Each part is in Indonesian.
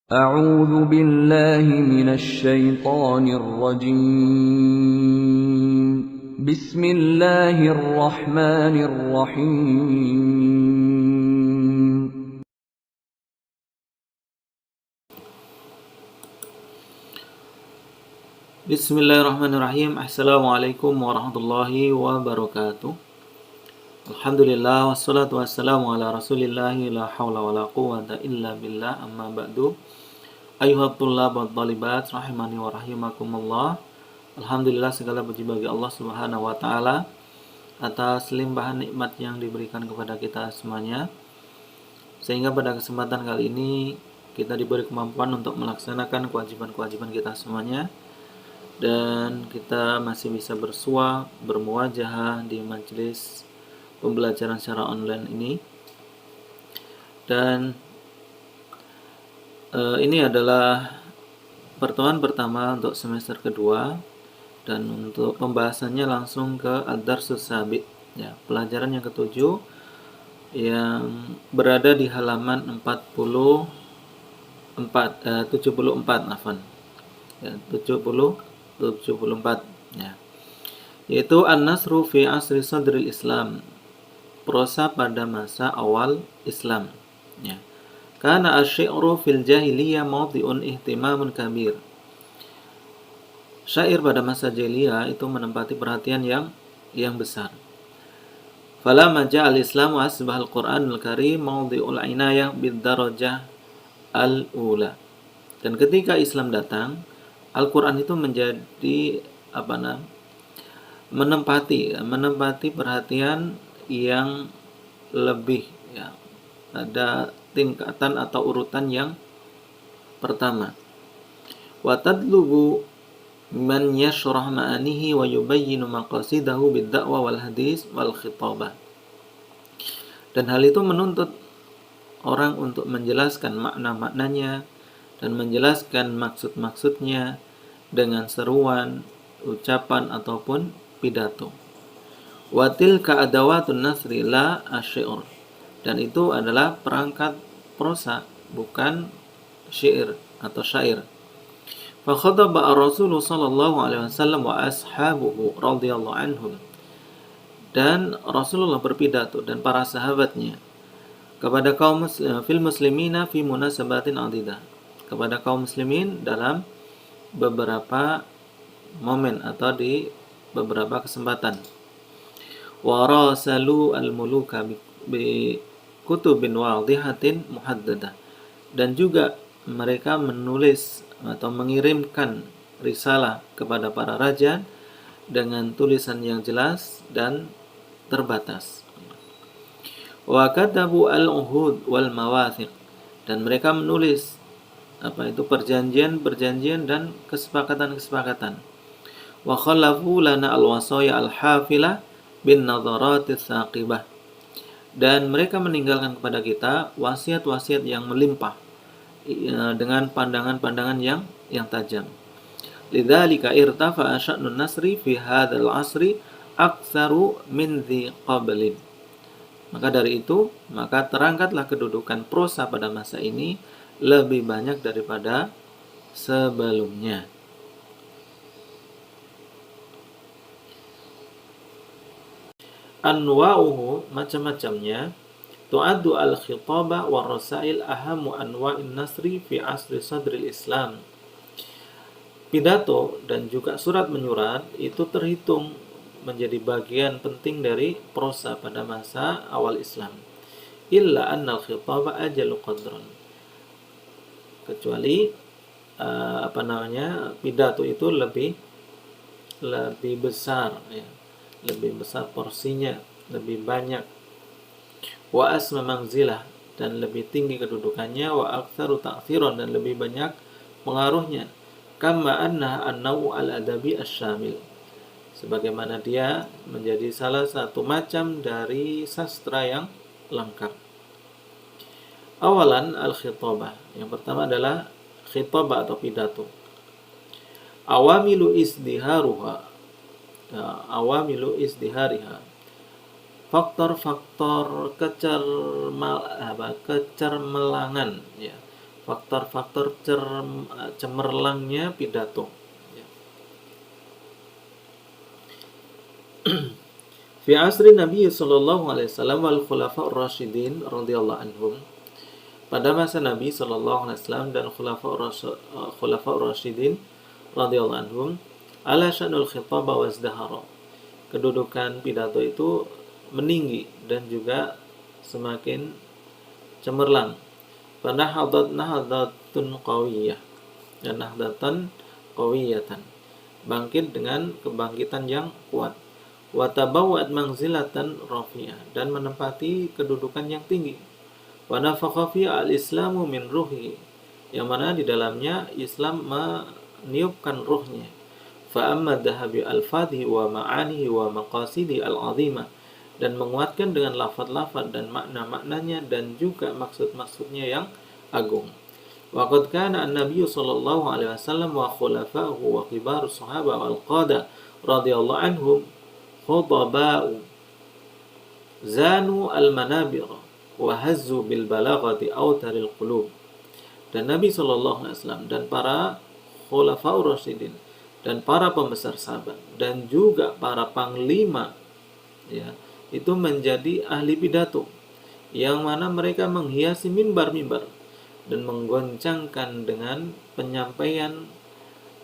أعوذ بالله من الشيطان الرجيم بسم الله الرحمن الرحيم Bismillahirrahmanirrahim. Assalamualaikum warahmatullahi wabarakatuh. Alhamdulillah wassalatu wassalamu ala rasulillahi la hawla wa la quwwata illa billah amma ba'du. Ayuhat tullab wa talibat rahimani wa rahimakumullah. Alhamdulillah, segala puji bagi Allah Subhanahu wa taala atas limpahan nikmat yang diberikan kepada kita semuanya, sehingga pada kesempatan kali ini kita diberi kemampuan untuk melaksanakan kewajiban-kewajiban kita semuanya, dan kita masih bisa bermuwajahah di majelis pembelajaran secara online ini. Dan ini adalah pertemuan pertama untuk semester kedua, dan untuk pembahasannya langsung ke ad-darsus sabi, ya, pelajaran yang ketujuh yang berada di halaman 74 nafan, ya, 74, ya, yaitu An-Nasru fi Asri Sadril Islam, prosa pada masa awal Islam, ya. Kana asy-syi'ru fil jahiliyah mawdi'un ihtimamun kabir. Syair pada masa jahiliyah itu menempati perhatian yang besar. Falamma ja'al Islamu asbahal Qur'anul Karim mawdi'ul inayah bid darajah al-ula. Dan ketika Islam datang, Al-Quran itu menjadi menempati perhatian yang lebih, ya, ada tingkatan atau urutan yang pertama. Wa tadlubu man yashrah ma'anihi wa yubayyinu maqasidahu bid-da'wa wal hadis wal khitabah. Dan hal itu menuntut orang untuk menjelaskan makna-maknanya dan menjelaskan maksud-maksudnya dengan seruan, ucapan ataupun pidato. Wa tilka adawatun nasri la asy-syi'r. Dan itu adalah perangkat prosa, bukan syair atau syair. Fa khataba ar-rasul sallallahu alaihi wasallam wa ashabuhu radhiyallahu anhum. Dan Rasulullah berpidato dan para sahabatnya kepada kaum fil muslimina fi munasabatin adidah, kepada kaum muslimin dalam beberapa momen atau di beberapa kesempatan. Wa rasalu al-muluka bi kutubin wadihatin muhaddadah. Dan juga mereka menulis atau mengirimkan risalah kepada para raja dengan tulisan yang jelas dan terbatas. Wa katabu al-uhud wal mawathiq. Dan mereka menulis perjanjian dan kesepakatan. Wa khallafu lana al-wasaya al-hafilah bin nadharatis saqibah. Dan mereka meninggalkan kepada kita wasiat-wasiat yang melimpah dengan pandangan-pandangan yang tajam. Lidzalika irtafa'a sya'nun nasri fi hadzal 'asri aktsaru min dzi qablin. Maka dari itu, maka terangkatlah kedudukan prosa pada masa ini lebih banyak daripada sebelumnya. Anwa'uhu, macam-macamnya. Tu'addu al-khitabah wa rasail ahamu anwa'in nasri fi asri sadril Islam. Pidato dan juga surat menyurat itu terhitung menjadi bagian penting dari prosa pada masa awal Islam. Illa annal khitabah ajalu qadran. Kecuali pidato itu lebih besar, ya. Lebih besar porsinya, lebih banyak. Wa asma manzilah, dan lebih tinggi kedudukannya. Wa aktsaru ta'thiran, dan lebih banyak pengaruhnya. Kama anna an-naw' al-adabi asy-syamil, sebagaimana dia menjadi salah satu macam dari sastra yang lengkap. Awalan al-khitabah, yang pertama adalah khitabah atau pidato. Awamilu izdihariha, faktor-faktor kecermelangan, ya, faktor-faktor cemerlangnya pidato. Fi asri Nabi sallallahu alaihi wasallam wal khulafa'ur rasyidin radhiyallahu anhum. Pada masa Nabi sallallahu alaihi wasallam dan khulafa'ur rasyidin radhiyallahu anhum, ala sya'nul khitab wazdahara. Kedudukan pidato itu meninggi dan juga semakin cemerlang. Nahadatun qawiyah dan nahdatan qawiyatan. Bangkit dengan kebangkitan yang kuat. Wa tabawwa'at manzilatan rafiyah dan menempati kedudukan yang tinggi. Wa nafakha fi al-islamu min ruhi, yang mana di dalamnya Islam meniupkan ruhnya. Fa amma dhahabi al-fadhi wa ma'anihi wa maqasidi al-azimah, dan menguatkan dengan lafaz-lafaz dan makna-maknanya dan juga maksud-maksudnya yang agung. Wa qad kana an-nabiy sallallahu alaihi wasallam wa khulafa'uhu wa kibarus sahabah wal qada radhiyallahu anhum khudaba'u zanu al-manabir wa hazzu bil balaghati awtaril qulub. Dan Nabi sallallahu alaihi wasallam dan para khulafaur rasyidin dan para pembesar sahabat dan juga para panglima, ya, itu menjadi ahli pidato, yang mana mereka menghiasi mimbar-mimbar dan menggoncangkan dengan penyampaian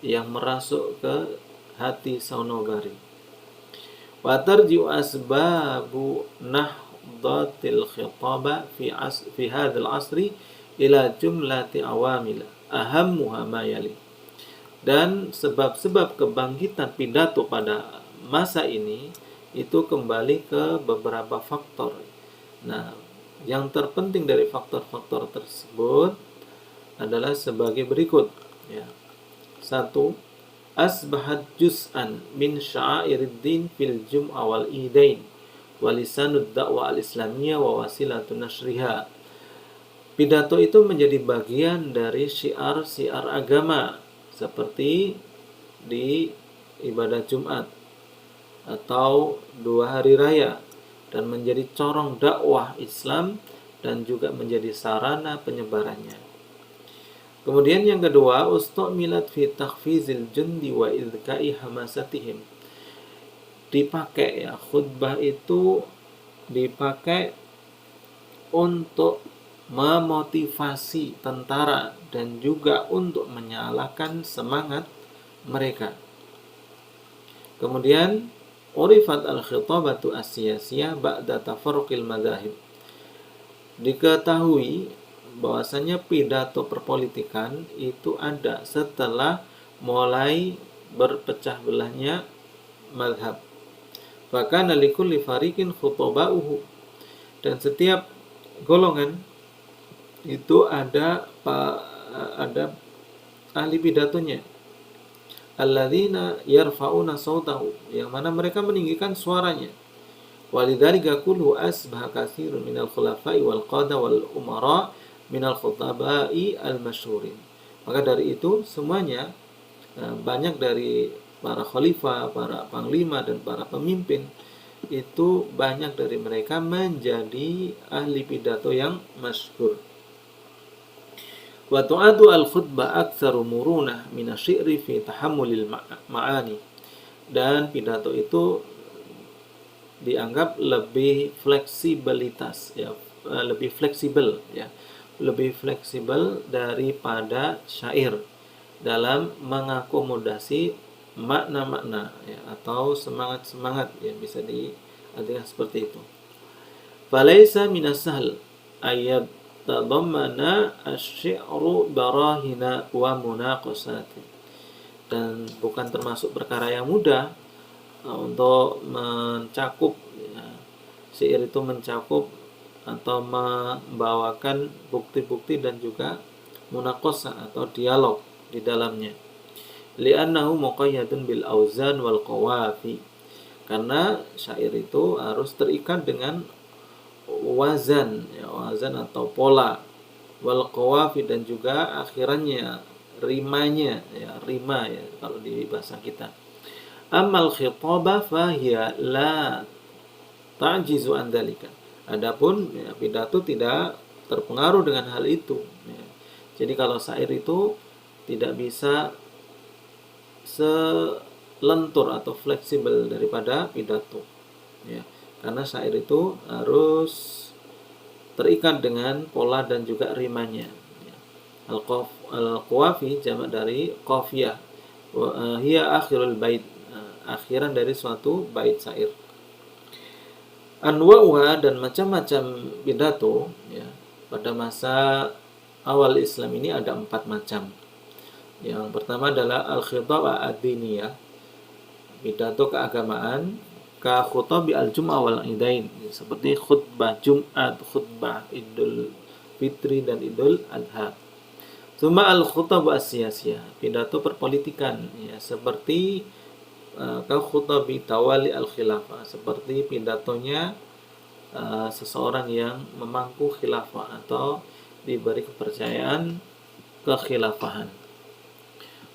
yang merasuk ke hati saunogari. Wa tarji'u asbabu nahdatil khitaba fi hadzal asri ila jumlati awamil ahammuha ma yali. Dan sebab-sebab kebangkitan pidato pada masa ini itu kembali ke beberapa faktor. Nah, yang terpenting dari faktor-faktor tersebut adalah sebagai berikut, ya. 1. Asbahat juz'an min sya'iriddin fil jum'a wal idain wa lisanud da'wa al-islamiyah wa wasilatun nashriha. Pidato itu menjadi bagian dari syiar-syiar agama seperti di ibadah Jumat atau 2 hari raya, dan menjadi corong dakwah Islam dan juga menjadi sarana penyebarannya. Kemudian yang kedua, ustumilat fi takhfizil jundi wa idka'i hamasatihim. Dipakai, ya, khutbah itu dipakai untuk memotivasi tentara dan juga untuk menyalakan semangat mereka. Kemudian urifat al-khitabatu as-siyasiyah ba'da tafarruqil madzahib. Diketahui bahwasanya pidato perpolitikan itu ada setelah mulai berpecah belahnya mazhab. Fakana likulli fariqin khutaba'uhu. Dan setiap golongan itu ada ahli pidatonya. Alladzina yarfa'una sautahu, yang mana mereka meninggikan suaranya. Walidzalika kullu asbaha katsirun minal khulafa'i wal qada wal umara minal khutaba'i al-masyhurin. Maka dari itu semuanya, banyak dari para khalifah, para panglima dan para pemimpin itu banyak dari mereka menjadi ahli pidato yang masyhur. Wa tu'adu al-khutbah aktsaru murunah min asy-syi'ri fi tahammulil ma'ani. Dan pidato itu dianggap lebih fleksibilitas, ya, lebih fleksibel, ya, lebih fleksibel daripada syair dalam mengakomodasi makna-makna, ya, atau semangat-semangat, ya, bisa diartikan seperti itu. Falaisa minas sahl ayat tadammana asy-syi'ru barahina wa munaqasati. Dan bukan termasuk perkara yang mudah untuk mencakup, ya, syair itu mencakup atau membawakan bukti-bukti dan juga munaqasah atau dialog di dalamnya. Li'annahu muqayyadun bil auzan wal qawafi. Karena syair itu harus terikat dengan wazan, ya, wazan atau pola, wal qawafi, dan juga akhirannya, rimanya, ya, rima, ya, kalau di bahasa kita. Amal khitabah fahiya la ta'jizu an dzalika. Adapun, ya, pidato tidak terpengaruh dengan hal itu, ya. Jadi kalau syair itu tidak bisa selentur atau fleksibel daripada pidato, ya. Karena syair itu harus terikat dengan pola dan juga rimanya. Ya. Al-qawafi jamak dari qafiyah. Hiya akhirul bait, akhiran dari suatu bait syair. Anwa'uha, dan macam-macam pidato, ya. Pada masa awal Islam ini ada 4 macam. Yang pertama adalah al-khitab ad-diniyah, pidato keagamaan, ka khutabi al-jum'ah wal idain, seperti khutbah Jumat, khutbah Idul Fitri dan Idul Adha. Tsumma al-khutab as-siyasiyah, pidato perpolitikan, ya, seperti ka khutabi tawali al-khilafah, seperti pidatonya seseorang yang memangku khilafah atau diberi kepercayaan kekhilafahan.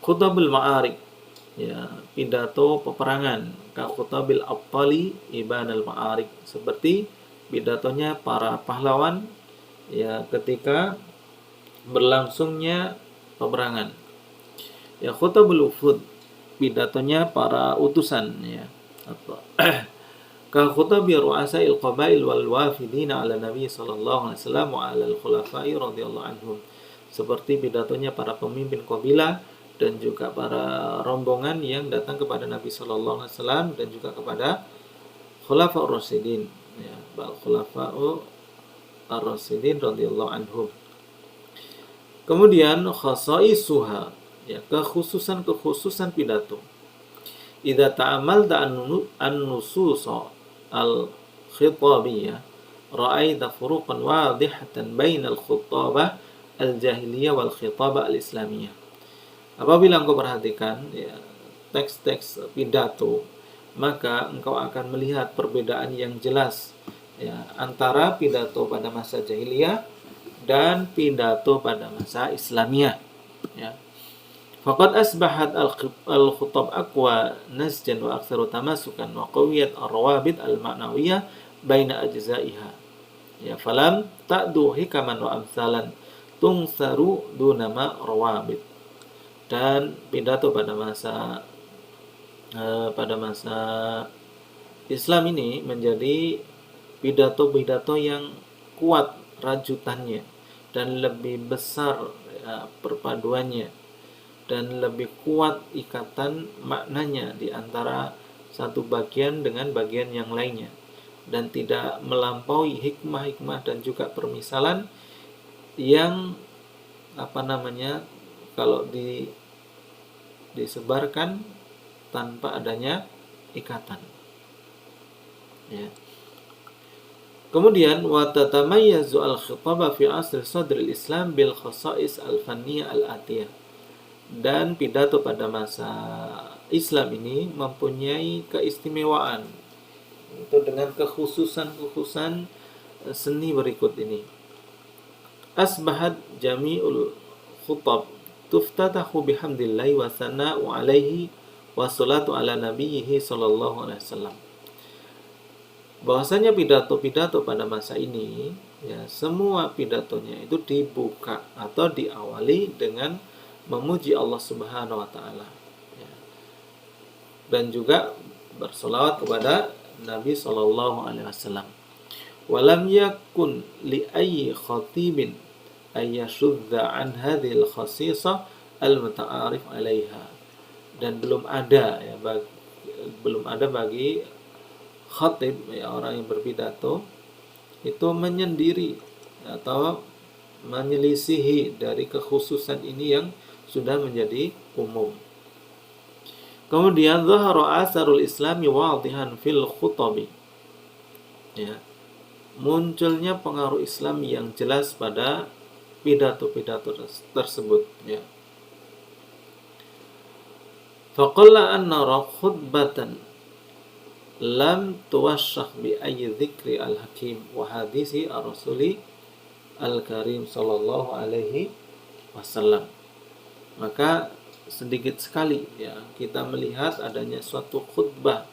Khutabul ma'arik, ya, pidato peperangan, ka khutabil abtali iban al ma'arik, seperti pidatonya para pahlawan, ya, ketika berlangsungnya peperangan. Ya, khutabul ufud, pidatonya para utusan, ya, atau ka khutabi ru'asa'il qabail wal wafidina ala nabi sallallahu alaihi wasallam wa ala al khulafa'i radhiyallahu anhum, seperti pidatonya para pemimpin kabilah dan juga para rombongan yang datang kepada Nabi sallallahu alaihi wasallam dan juga kepada khulafa'ur rasyidin, ya, khulafa'ur rasyidin radhiyallahu anhum. Kemudian khasaisuha, ya, kekhususan pidato. Idza ta'amalta an-nusus al-khitabiyah ra'aita furuqan wadihatan bainal khutabah al-jahiliyah wal khitabah al-islamiyah. Apabila engkau perhatikan, ya, teks-teks pidato, maka engkau akan melihat perbedaan yang jelas, ya, antara pidato pada masa jahiliyah dan pidato pada masa Islamiyah, ya. Faqad asbahat al-khutab aqwa nasjan wa aktsaru tamasukan wa qawiyat ar-rawabit al-ma'nawiyah baina ajza'iha, ya, falam ta'du hikaman wa amsalan tungsaru dunama rawabit. Dan pidato pada masa Islam ini menjadi pidato-pidato yang kuat rajutannya dan lebih besar, ya, perpaduannya, dan lebih kuat ikatan maknanya di antara satu bagian dengan bagian yang lainnya, dan tidak melampaui hikmah-hikmah dan juga permisalan yang kalau disebarkan tanpa adanya ikatan, ya. Kemudian wa tatamayyazu al-khitaba fi asr sadr al-Islam bil khasa'is al-fanniyah al-atiyah, dan pidato pada masa Islam ini mempunyai keistimewaan itu dengan kekhususan seni berikut ini. Asbahat jami'ul khutab tuftatahu bihamdillahi wa sana'u alaihi wa salatu ala nabiyhi sallallahu alaihi wasallam. Bahwasanya pidato-pidato pada masa ini, ya, semua pidatonya itu dibuka atau diawali dengan memuji Allah Subhanahu wa taala, ya, dan juga bersolawat kepada Nabi sallallahu alaihi wasallam. Walam yakun li ayyi khatibin ayyashudza an hadhil khasisah al-muta'arif 'alaiha, dan belum ada bagi khatib, ya, orang yang berpidato itu menyendiri atau menyelisihi dari kekhususan ini yang sudah menjadi umum. Kemudian zahara asarul islami wadihan fil khutabi, ya, munculnya pengaruh Islam yang jelas pada pidato-pidato tersebut, ya. Faqalla an nara khutbatan lam tuwasyakh bi ayyi dzikri al-hakim wa hadisi ar-rasuli al-karim sallallahu alaihi wasallam. Maka sedikit sekali, ya, kita melihat adanya suatu khutbah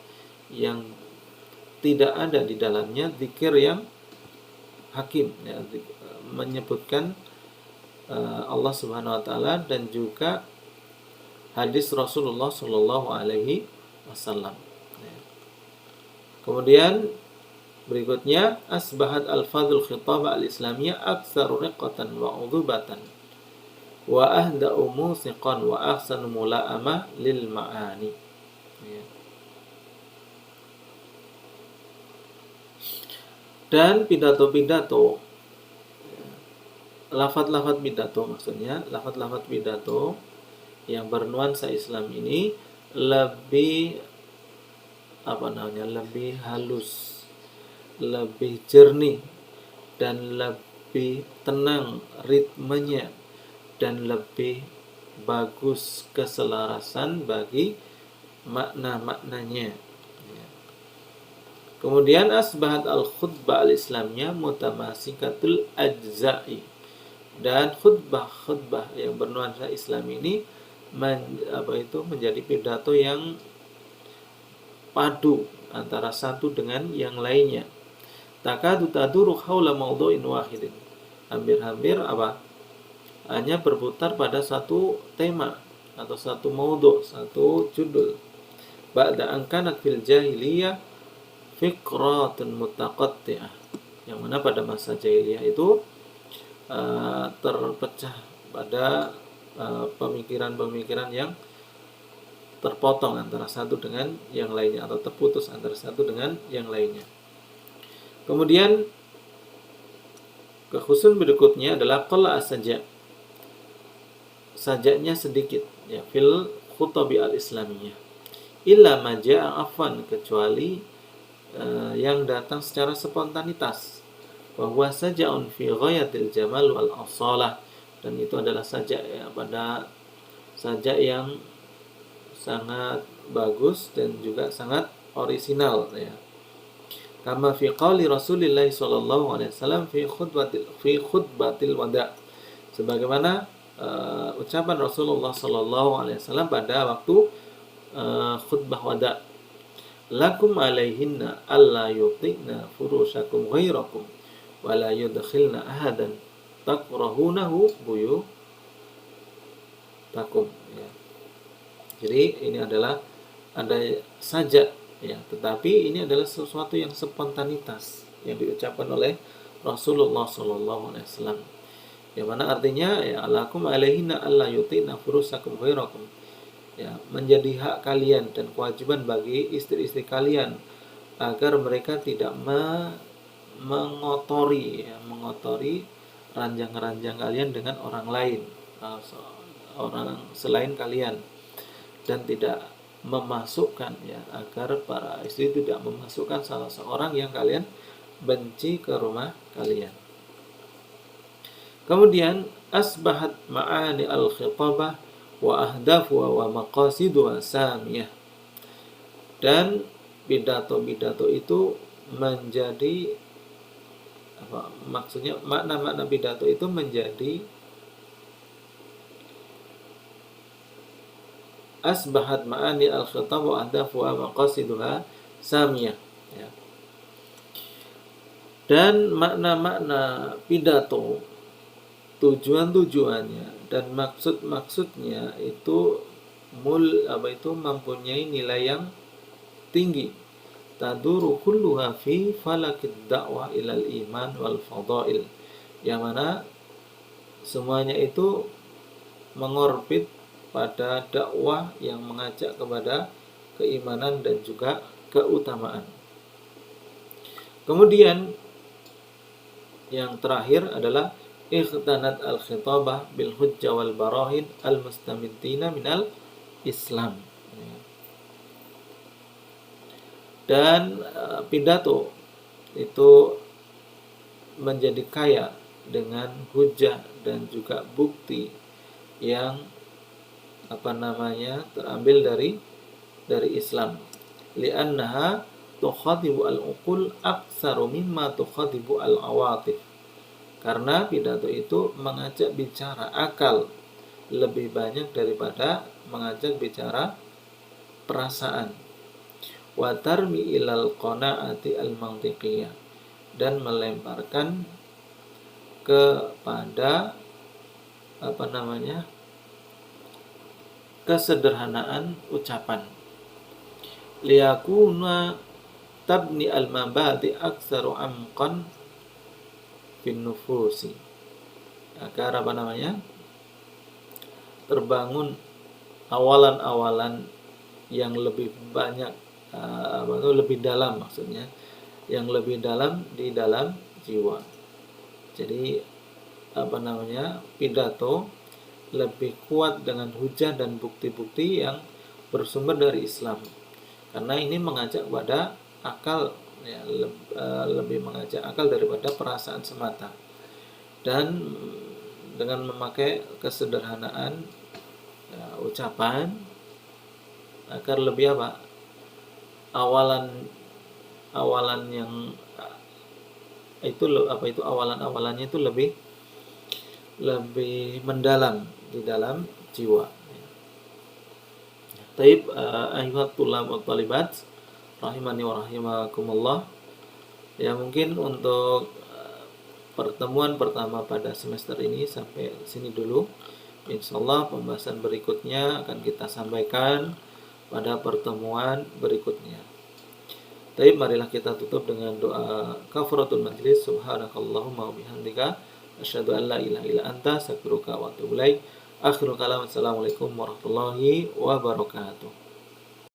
yang tidak ada di dalamnya zikir yang hakim, ya, menyebutkan Allah Subhanahu wa taala dan juga hadis Rasulullah Shallallahu alaihi wasallam. Kemudian berikutnya asbahat al-fadhul khitabah al-islamiyah aktsaru riqqatan wa udhubatan wa ahda'u musiqan wa ahsanu mula'amah lil ma'ani. Dan pidato-pidato, lafaz-lafaz pidato maksudnya, lafaz-lafaz pidato yang bernuansa Islam ini lebih lebih halus, lebih jernih dan lebih tenang ritmenya dan lebih bagus keselarasan bagi makna-maknanya. Kemudian asbahat al-khutbah al-islamiyah mutamasikatul ajza'i, dan khutbah-khutbah yang bernuansa Islam ini menjadi pidato yang padu antara satu dengan yang lainnya. Takadu taduru haula mawdu'in wahidin. Hampir-hampir hanya berputar pada satu tema atau satu maudhu', satu judul. Ba'da an kanat fil jahiliyah fikratun mutaqatti'ah. Yang mana pada masa jahiliyah itu terpecah pada pemikiran-pemikiran yang terpotong antara satu dengan yang lainnya atau terputus antara satu dengan yang lainnya. Kemudian kekhususan berikutnya adalah qalla as-saja'. Sajaknya sedikit ya fil khutabi al-islamiyah. Illa ma ja'a afwan, kecuali yang datang secara spontanitas. Bahwa saja'un fi ghayatil jamal wal asalah, dan itu adalah sajak pada sajak yang sangat bagus dan juga sangat orisinal ya. Kama fi qauli Rasulillah sallallahu alaihi wasallam fi khutbatil wada', sebagaimana ucapan Rasulullah sallallahu alaihi wasallam pada waktu khutbah wada'. Lakum alaihinna alla yuti'na furushakum ghairakum wa la yudkhilna ahadan takrahunahu buyutakum ya. Jadi ini adalah ada saja ya, tetapi ini adalah sesuatu yang spontanitas yang diucapkan oleh Rasulullah sallallahu alaihi wasallam. Yang mana artinya ya alakum alaihinna alla yutina furusakum ghairakum. Ya, menjadi hak kalian dan kewajiban bagi istri-istri kalian agar mereka tidak mengotori ranjang-ranjang kalian dengan orang lain, orang selain kalian, dan tidak memasukkan ya, agar para istri tidak memasukkan salah seorang yang kalian benci ke rumah kalian. Kemudian asbahat ma'ani al-khitabah wa ahdafuha wa maqasiduha samiyah, dan pidato-pidato itu menjadi maksudnya makna-makna pidato itu menjadi asbahat ma'ani al-khitab wa ahdafuha wa maqasiduha samiyah ya. Dan makna-makna pidato, tujuan-tujuannya dan maksud-maksudnya itu mempunyai nilai yang tinggi. Taduru kulluha fi falakid da'wah ilal iman wal fadail, yang mana semuanya itu mengorbit pada dakwah yang mengajak kepada keimanan dan juga keutamaan. Kemudian yang terakhir adalah ikhtanat al-khitabah bil hujjah wal barahin al-mustamiddina minal Islam. Dan pidato itu menjadi kaya dengan hujah dan juga bukti yang terambil dari Islam. Li'annaha tukhatibu al-uqul aktsaru mimma tukhatibu al-awatif. Karena pidato itu mengajak bicara akal lebih banyak daripada mengajak bicara perasaan. Wa tarmi ilal qanaati al-mantiqiyah, dan melemparkan kepada kesederhanaan ucapan. Liyakuna tabni al-mabadi aktsaru amqan fin nufusi. Agar terbangun awalan-awalan yang lebih banyak, lebih dalam, maksudnya yang lebih dalam di dalam jiwa. Jadi pidato lebih kuat dengan hujah dan bukti-bukti yang bersumber dari Islam, karena ini mengajak pada akal, ya, lebih mengajak akal daripada perasaan semata. Dan dengan memakai kesederhanaan ucapan agar lebih awalan yang awalan-awalannya itu lebih mendalam di dalam jiwa. Taib, ayuhat tulab wa talibat rahimani wa rahimakumullah. Ya, mungkin untuk pertemuan pertama pada semester ini sampai sini dulu. Insyaallah pembahasan berikutnya akan kita sampaikan pada pertemuan berikutnya. Taib, marilah kita tutup dengan doa kafaratul majlis. Subhanakallahumma wa bihamdika asyhadu an la ilaha illa anta astaghfiruka wa atubu ilaik. Akhirul kalam, assalamualaikum warahmatullahi wabarakatuh.